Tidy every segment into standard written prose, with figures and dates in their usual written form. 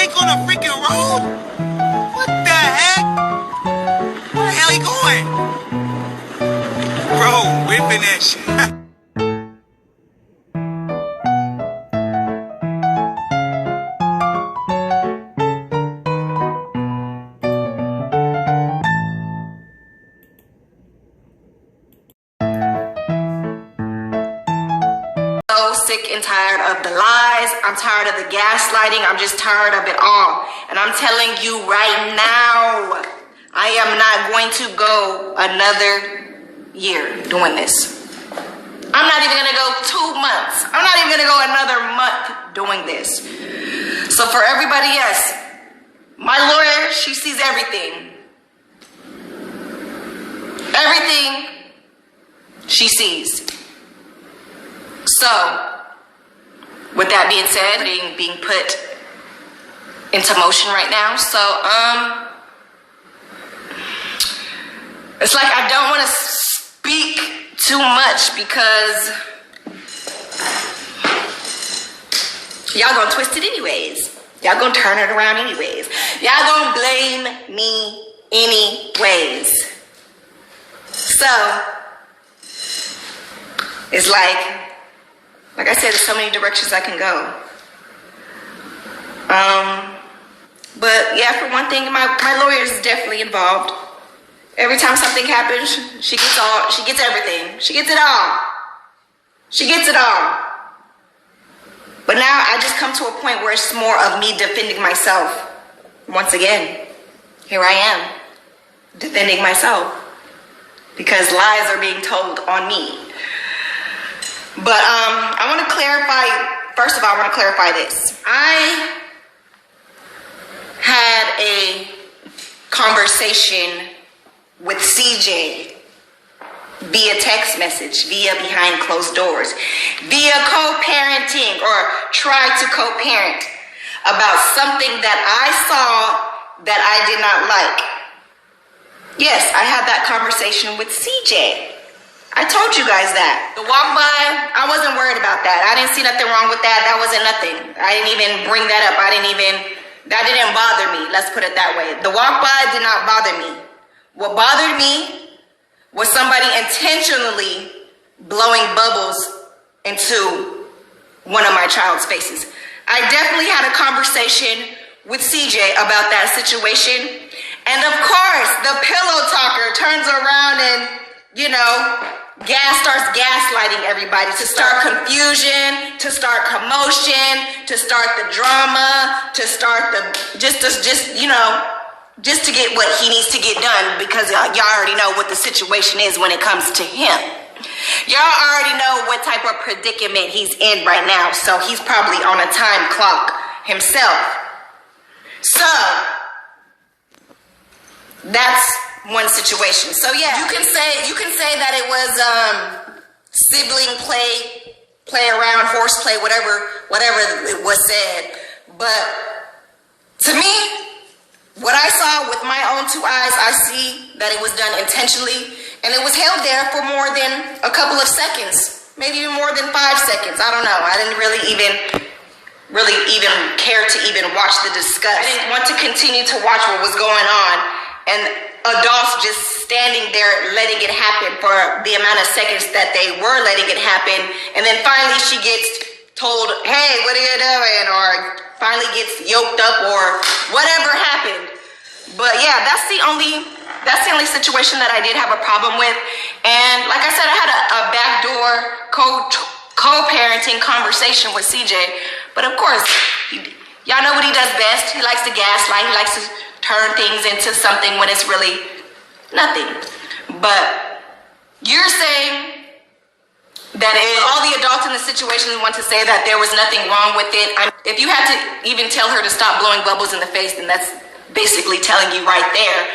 bike on a freaking road? What the heck? Where the hell he going? Bro, whipping that shit. Sick and tired of the lies. I'm tired of the gaslighting. I'm just tired of it all. And I'm telling you right now, I am not going to go another year doing this. I'm not even going to go 2 months. I'm not even going to go another month doing this. So for everybody, yes, my lawyer, she sees everything. Everything she sees. So, with that being said, being put into motion right now. So, it's like I don't want to speak too much because y'all gonna twist it anyways. Y'all gonna turn it around anyways. Y'all gonna blame me anyways. So, it's like I said, there's so many directions I can go. But yeah, for one thing, my lawyer is definitely involved. Every time something happens, she gets everything. She gets it all. She gets it all. But now I just come to a point where it's more of me defending myself. Once again, here I am, defending myself. Because lies are being told on me. But I want to clarify, first of all, I want to clarify this. I had a conversation with CJ via text message, via behind closed doors, via co-parenting or try to co-parent about something that I saw that I did not like. Yes, I had that conversation with CJ. I told you guys that. The walk by, I wasn't worried about that. I didn't see nothing wrong with that. That wasn't nothing. I didn't even bring that up. that didn't bother me. Let's put it that way. The walk by did not bother me. What bothered me was somebody intentionally blowing bubbles into one of my child's faces. I definitely had a conversation with CJ about that situation. And of course, the pillow talker turns around and, starts gaslighting everybody to start confusion, to start commotion, to start the drama, to start just to get what he needs to get done, because y'all already know what the situation is when it comes to him. Y'all already know what type of predicament he's in right now, so he's probably on a time clock himself. So, that's one situation. So yeah, you can say that it was sibling play around, horseplay, whatever it was said. But to me, what I saw with my own 2 eyes, I see that it was done intentionally, and it was held there for more than a couple of seconds, maybe even more than 5 seconds. I don't know. I didn't really even care to even watch the discuss. I didn't want to continue to watch what was going on, and adults just standing there letting it happen for the amount of seconds that they were letting it happen. And then finally she gets told, hey, what are you doing? Or finally gets yoked up or whatever happened. But yeah, that's the only situation that I did have a problem with. And like I said, I had a backdoor co-parenting conversation with CJ. But of course, y'all know what he does best. He likes to gaslight. He likes to turn things into something when it's really nothing. But you're saying that all the adults in the situation want to say that there was nothing wrong with it. If you had to even tell her to stop blowing bubbles in the face, then that's basically telling you right there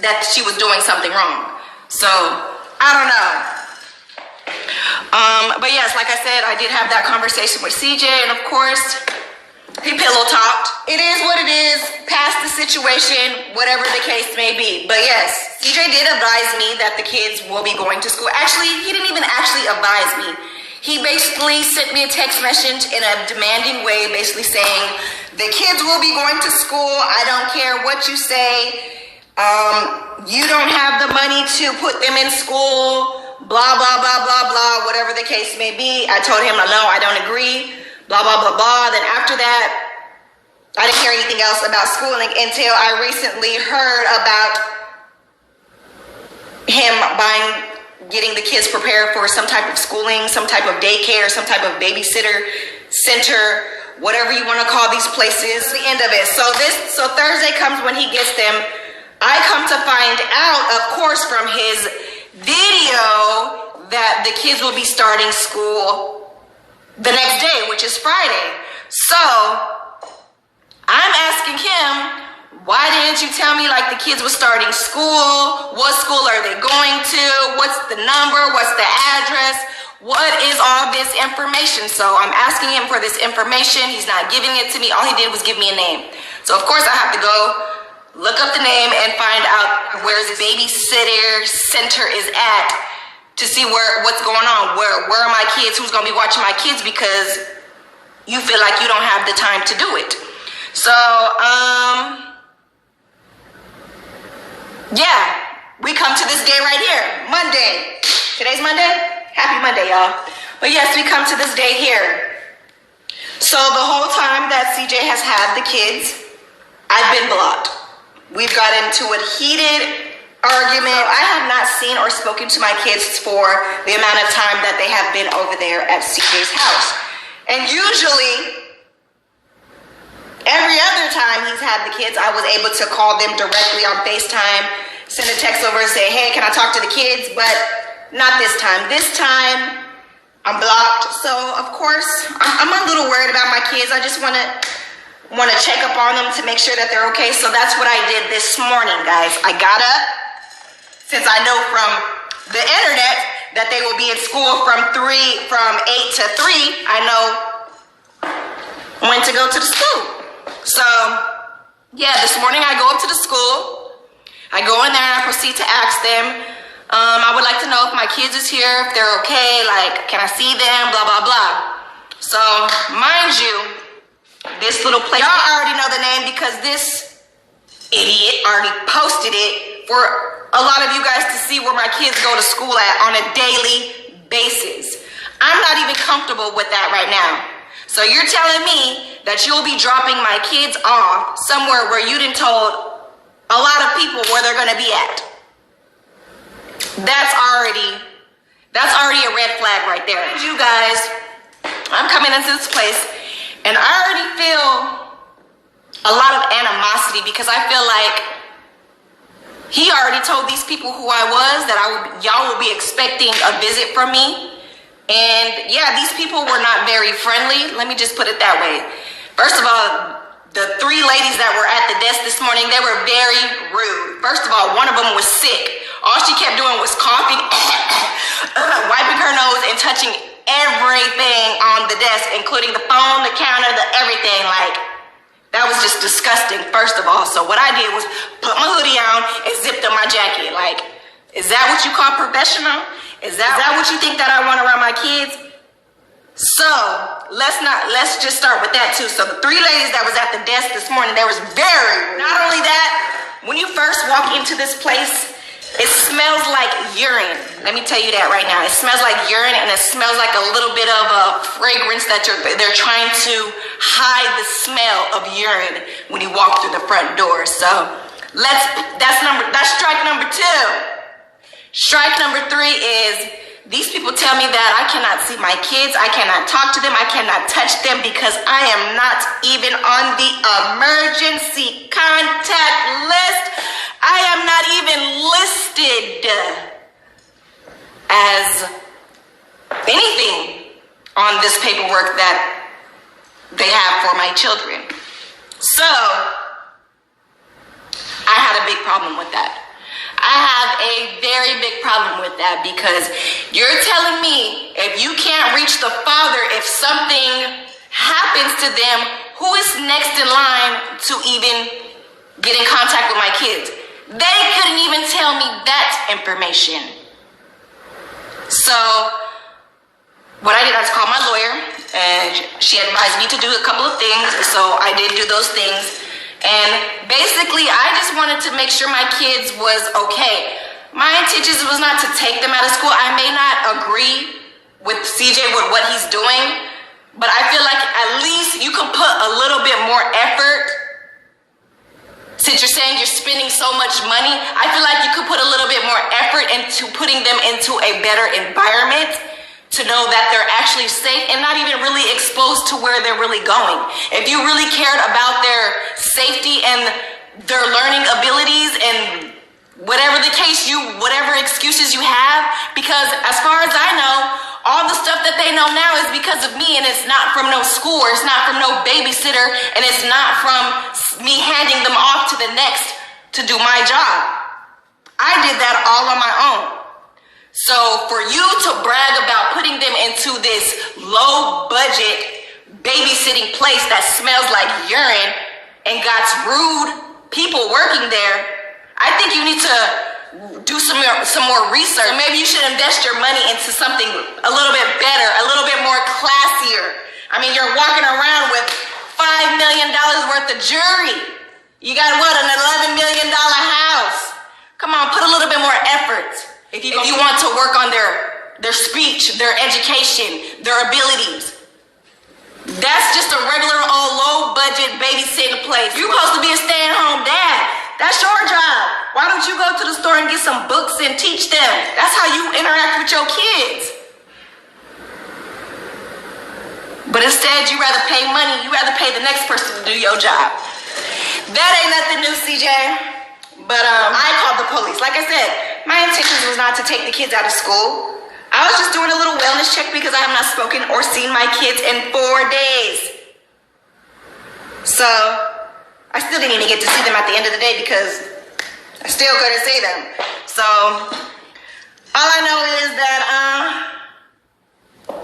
that she was doing something wrong. So I don't know. But yes, like I said, I did have that conversation with CJ, and of course, he pillow talked. It is what it is, past the situation, whatever the case may be. But yes, CJ did advise me that the kids will be going to school. Actually, he didn't even actually advise me. He basically sent me a text message in a demanding way, basically saying, the kids will be going to school. I don't care what you say. You don't have the money to put them in school. Blah, blah, blah, blah, blah, whatever the case may be. I told him, no, I don't agree. Blah, blah, blah, blah. Then after that, I didn't hear anything else about schooling until I recently heard about him getting the kids prepared for some type of schooling, some type of daycare, some type of babysitter center, whatever you want to call these places. The end of it. So Thursday comes when he gets them. I come to find out, of course, from his video that the kids will be starting school the next day, which is Friday. So I'm asking him, why didn't you tell me like the kids were starting school? What school are they going to? What's the number? What's the address? What is all this information? So I'm asking him for this information. He's not giving it to me. All he did was give me a name. So of course I have to go look up the name and find out where the babysitter center is at to see what's going on. Where are my kids? Who's going to be watching my kids? Because you feel like you don't have the time to do it. So, yeah, we come to this day right here, Monday. Today's Monday? Happy Monday, y'all. But yes, we come to this day here. So the whole time that CJ has had the kids, I've been blocked. We've got into a heated argument. I have not seen or spoken to my kids for the amount of time that they have been over there at CJ's house. And usually, every other time he's had the kids, I was able to call them directly on FaceTime, send a text over and say, hey, can I talk to the kids? But not this time. This time, I'm blocked. So, of course, I'm a little worried about my kids. I just want to check up on them to make sure that they're okay. So that's what I did this morning, guys. I got up, since I know from the internet that they will be in school from 8 to 3, I know when to go to the school. So, yeah, this morning I go up to the school. I go in there and I proceed to ask them, I would like to know if my kids is here, if they're okay, like, can I see them, blah, blah, blah. So, mind you, this little place, y'all already know the name because this idiot already posted it for a lot of you guys to see where my kids go to school at on a daily basis. I'm not even comfortable with that right now. So you're telling me that you'll be dropping my kids off somewhere where you done told a lot of people where they're gonna be at. That's already a red flag right there. You guys, I'm coming into this place and I already feel a lot of animosity because I feel like he already told these people who I was, that y'all will be expecting a visit from me. And yeah, these people were not very friendly. Let me just put it that way. First of all, the 3 ladies that were at the desk this morning, they were very rude. First of all, one of them was sick. All she kept doing was coughing, wiping her nose and touching everything on the desk, including the phone, the counter, the everything. Like, that was just disgusting, first of all. So what I did was put my hoodie on and zipped up my jacket. Like, is that what you call professional? Is that what you think that I want around my kids? So let's just start with that too. So the 3 ladies that was at the desk this morning, they was very rude. Not only that, when you first walk into this place, it smells like urine. Let me tell you that right now. It smells like urine and it smells like a little bit of a fragrance that they're trying to hide the smell of urine when you walk through the front door. So that's strike number 2. Strike number 3 is these people tell me that I cannot see my kids, I cannot talk to them, I cannot touch them because I am not even on the emergency contact list. I am not even listed as anything on this paperwork that they have for my children. So I had a big problem with that. I have a very big problem with that because you're telling me if you can't reach the father, if something happens to them, who is next in line to even get in contact with my kids? They couldn't even tell me that information. So what I did, I just called my lawyer, and she advised me to do a couple of things, so I did do those things. And basically, I just wanted to make sure my kids was okay. My intentions was not to take them out of school. I may not agree with CJ with what he's doing, but I feel like at least you can put a little bit more effort. Since you're saying you're spending so much money, I feel like you could put a little bit more effort into putting them into a better environment to know that they're actually safe and not even really exposed to where they're really going. If you really cared about their safety and their learning abilities and whatever the case, whatever excuses you have, because as far as I know, all the stuff that they know now is because of me, and it's not from no school, or it's not from no babysitter, and it's not from me handing them off to the next to do my job. I did that all on my own. So for you to brag about putting them into this low budget babysitting place that smells like urine and got rude people working there, I think you need to do some more research. Maybe you should invest your money into something a little bit better, a little bit more classier. I mean, you're walking around with $5 million worth of jewelry. You got what, an $11 million house? Come on, put a little bit more effort. If you want to work on their speech, their education, their abilities. That's just a regular old low budget babysitting place. You're supposed to be a stay-at-home dad. That's your job. Why don't you go to the store and get some books and teach them? That's how you interact with your kids. But instead, you rather pay money. You rather pay the next person to do your job. That ain't nothing new, CJ. But I called the police. Like I said, my intentions was not to take the kids out of school. I was just doing a little wellness check because I have not spoken or seen my kids in 4 days. So I still didn't even get to see them at the end of the day because I still couldn't see them. So all I know is that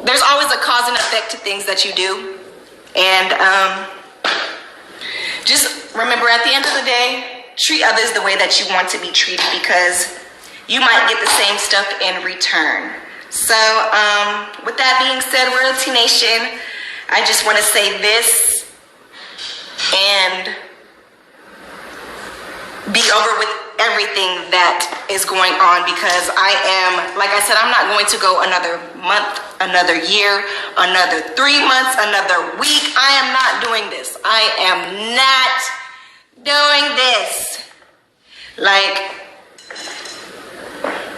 there's always a cause and effect to things that you do. And just remember, at the end of the day, treat others the way that you want to be treated, because you might get the same stuff in return. So with that being said, Royalty Nation, I just want to say this and be over with everything that is going on, because I am, like I said, I'm not going to go another month, another year, another 3 months, another week. I am not doing this. I am not doing this. Like,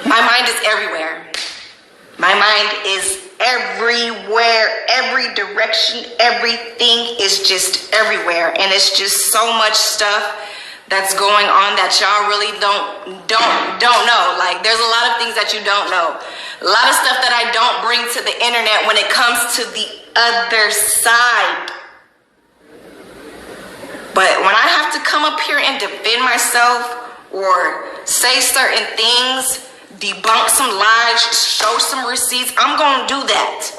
my mind is everywhere. My mind is everywhere, every direction, everything is just everywhere. And it's just so much stuff that's going on that y'all really don't know. Like, there's a lot of things that you don't know. A lot of stuff that I don't bring to the internet when it comes to the other side. But when I have to come up here and defend myself or say certain things, debunk some lies, show some receipts, I'm going to do that.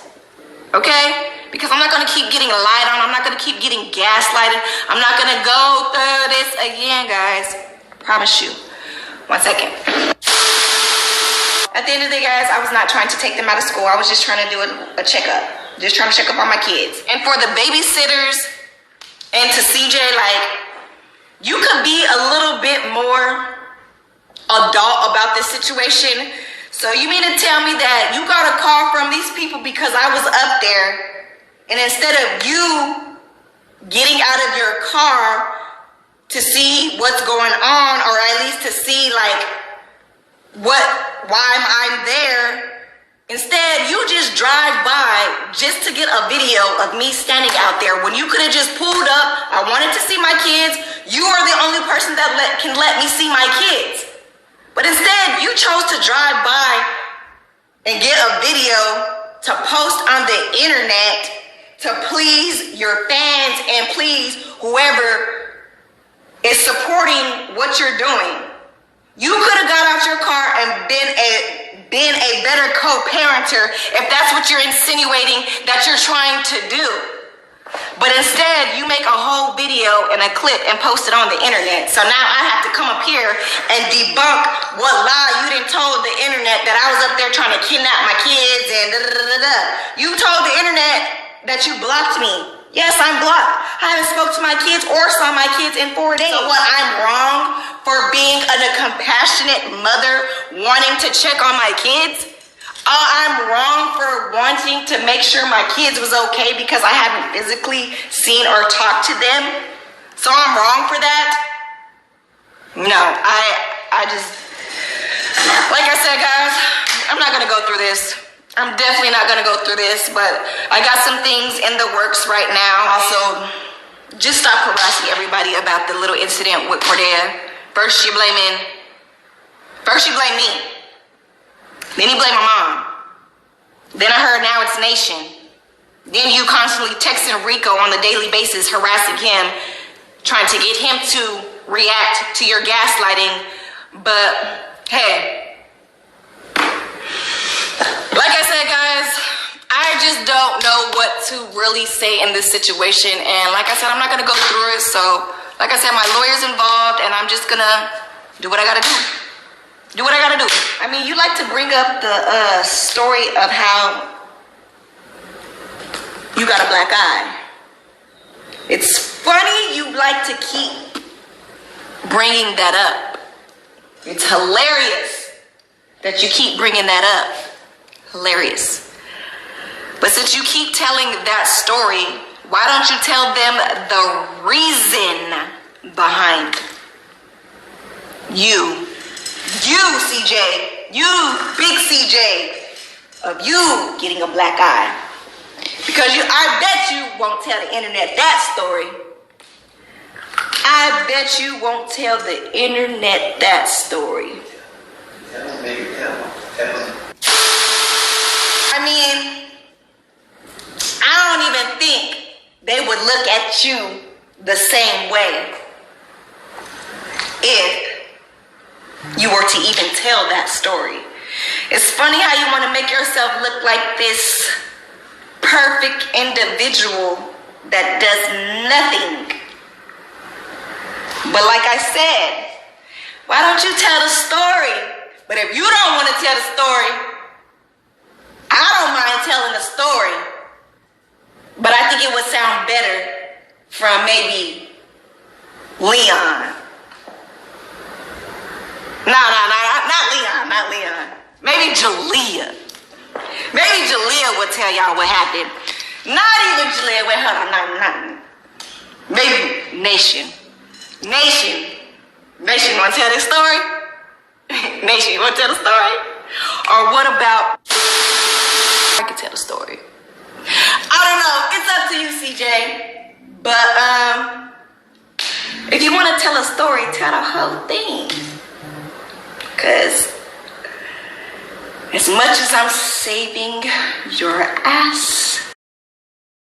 Okay? Because I'm not going to keep getting lied on. I'm not going to keep getting gaslighted. I'm not going to go through this again, guys. I promise you. 1 second. At the end of the day, guys, I was not trying to take them out of school. I was just trying to do a checkup. Just trying to check up on my kids. And for the babysitters, and to CJ, like, you could be a little bit more adult about this situation. So you mean to tell me that you got a call from these people because I was up there, and instead of you getting out of your car to see what's going on, or at least to see, like, why I'm there, instead, you just drive by just to get a video of me standing out there when you could have just pulled up. I wanted to see my kids. You are the only person that can let me see my kids. But instead, you chose to drive by and get a video to post on the internet to please your fans and please whoever is supporting what you're doing. You could have got out your car and been a better co-parenter if that's what you're insinuating that you're trying to do. But instead, you make a whole video and a clip and post it on the internet. So now I have to come up here and debunk what lie you done told the internet that I was up there trying to kidnap my kids and da-da-da-da-da. You told the internet that you blocked me. Yes, I'm blocked. I haven't spoke to my kids or saw my kids in 4 days. So what, I'm wrong for being a compassionate mother wanting to check on my kids? I'm wrong for wanting to make sure my kids was okay because I haven't physically seen or talked to them. So I'm wrong for that? No, I just, like I said, guys, I'm not going to go through this. I'm definitely not going to go through this, but I got some things in the works right now. Also, just stop harassing everybody about the little incident with Cordea. First you blame me. Then you blame my mom. Then I heard now it's Nation. Then you constantly texting Rico on the daily basis, harassing him, trying to get him to react to your gaslighting. But hey, like I said, guys, I just don't know what to really say in this situation. And like I said, I'm not going to go through it. So like I said, my lawyer's involved and I'm just going to do what I got to do. Do what I gotta do. I mean, you like to bring up the story of how you got a black eye. It's funny you like to keep bringing that up. It's hilarious that you keep bringing that up. Hilarious. But since you keep telling that story, why don't you tell them the reason behind you, CJ, you, big CJ, of you getting a black eye. Because I bet you won't tell the internet that story. I bet you won't tell the internet that story. I mean, I don't even think they would look at you the same way if you were to even tell that story. It's funny how you want to make yourself look like this perfect individual that does nothing. But like I said, why don't you tell the story? But if you don't want to tell the story, I don't mind telling the story. But I think it would sound better from maybe Leon. No, not Leon. Maybe Jalea. Maybe Jalea would tell y'all what happened. Not even Jalea. Wait, hold on. Not. Maybe Nation. Nation, you want to tell this story? Nation, you want to tell the story? Or what about... I can tell the story. I don't know. It's up to you, CJ. But, if you want to tell a story, tell the whole thing. Because as much as I'm saving your ass,